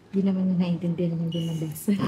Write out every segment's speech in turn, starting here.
Hindi naman na naiintindihan naman din ng lesson.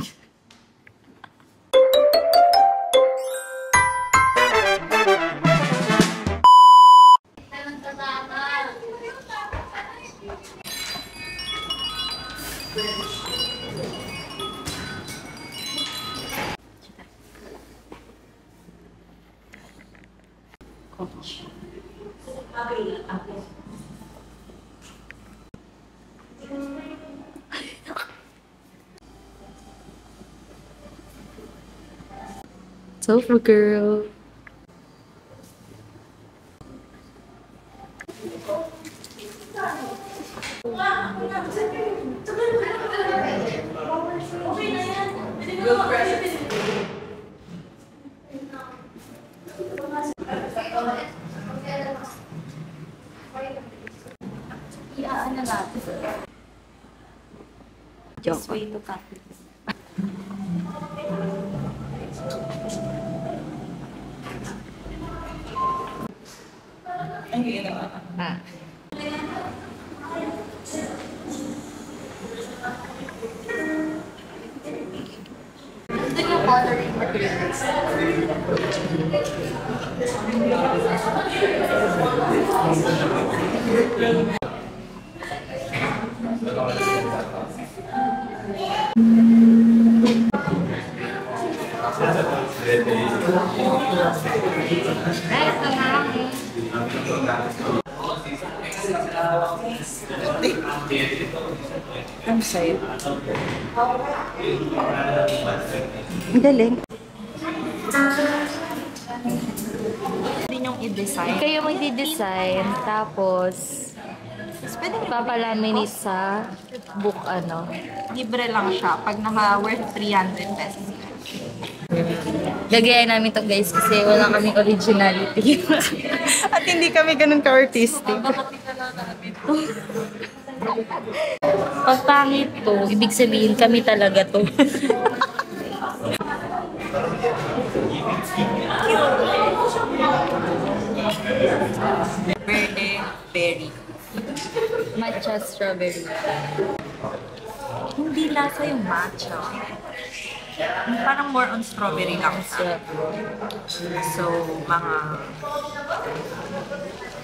Sofa girl. Iaan na natin. This way to copy. Ah. Ito yung coloring materials. Ano sa'yo? Ang galing. Hindi yung i-design. Kayo mag-design, tapos Pwede papalaminate sa book, ano. libre lang siya pag naka-worth 300 pesos. Gagayain namin to guys kasi wala kaming originality. At hindi kami ganun ka-artistic. Pag pangit to, ibig sabihin kami talaga to. Verde, berry. Matcha strawberry. Hindi lasa yung matcha. Parang more on strawberry lang siya. So,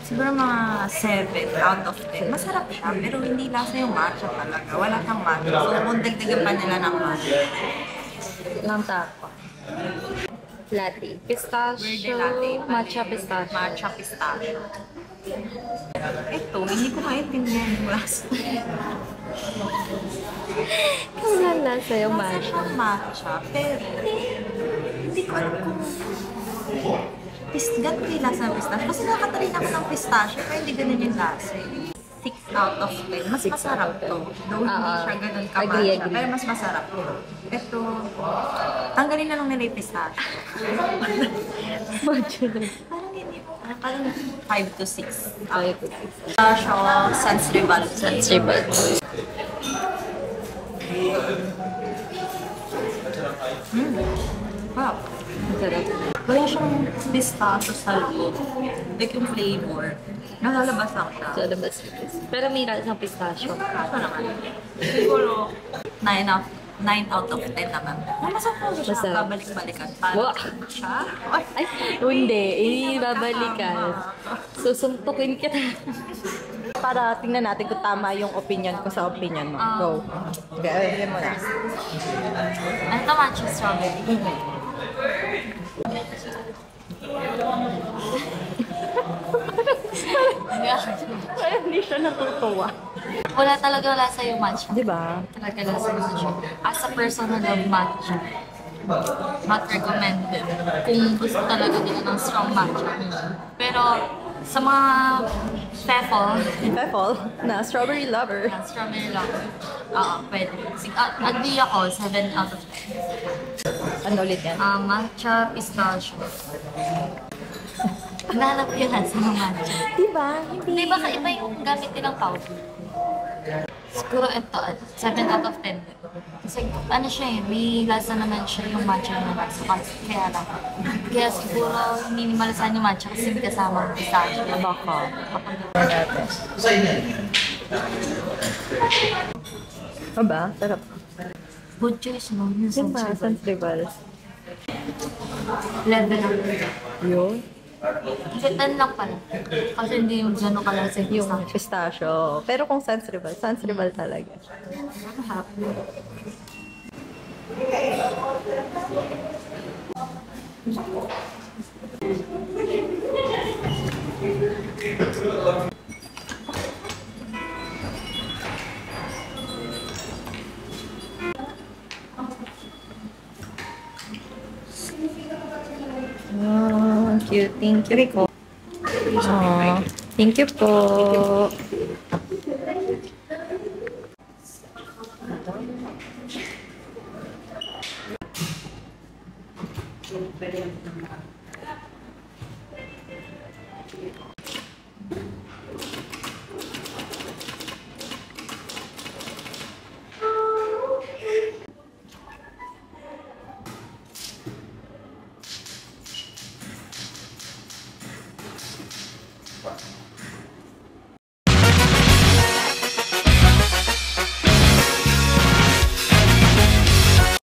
siguro mga 7 out of 10. Masarap siya, pero hindi lasa yung matcha talaga. Wala kang matcha. So, kung dagdagan pa nila ng matcha. Ilang tako? Latte. Verde Pistachio. latte. Matcha pistachio. Matcha pistachio. Ito, hindi ko maintindihan yung lasa. Wala lasa yung matcha. Masarap ang matcha, pero hindi ko alam kung ganun yung lasa ng pistachio. Kasi nakatarin ako ng pistachio, pero hindi ganun yung lasa. 6 out of 10. Mas masarap to. Though hindi siya ganun Agree. ka-matcha, pero mas masarap to. Ito, tanggalin na lang nila yung pistachio. Matcha na. Parang 5 to 6. Okay. Pistachio, Sans Rival. Sans Rival. Wow. Masarap. Wala siyang pistachio sa loob. Like yung flavor. Nalalabas lang siya. So, labas. Pero may lasang pistachio. Kaso naman. Siguro, 9 out of 10 naman. Masarap siya. Masarap. Babalik-balikan. Wow. Parang siya. Ay, hindi. Hindi babalikan. Susuntukin kita. Para tingnan natin kung tama yung opinion ko sa opinion mo. Go. Okay, ayun mo na. Ano ito matcha strawberry? Parang hindi siya natutuwa. Wala talaga lasa yung matcha. Di ba? Talaga lasa yung matcha. As a person na love matcha, not recommended. Kung gusto talaga nila ng strong matcha. Pero sa mga Peffel, na strawberry lover. strawberry lang, pwede. Agree ako, 7 out of 10. Ano ulit yan? Matcha pistachio. Nahanap yun sa mga matcha. Di ba? Di ba kaiba yung gamit nilang powder? Siguro ito, 7 out of 10. Kasi ano siya eh, may lasa naman siya yung matcha na lasa. Kaya lang. Kaya siguro hindi malasan yung matcha kasi hindi kasama ang pistachio. Baka. Aba, sarap. Good choice, no? Yung Yung mga sensible. Sans Rival. Level up. Yun. Kasi 10 lang pala. Kasi hindi yung gano'n kalasa Yung yung pistachio. Pero kung Sans Rival talaga. happy. Oh, cute. Thank you po. Oh, thank you po.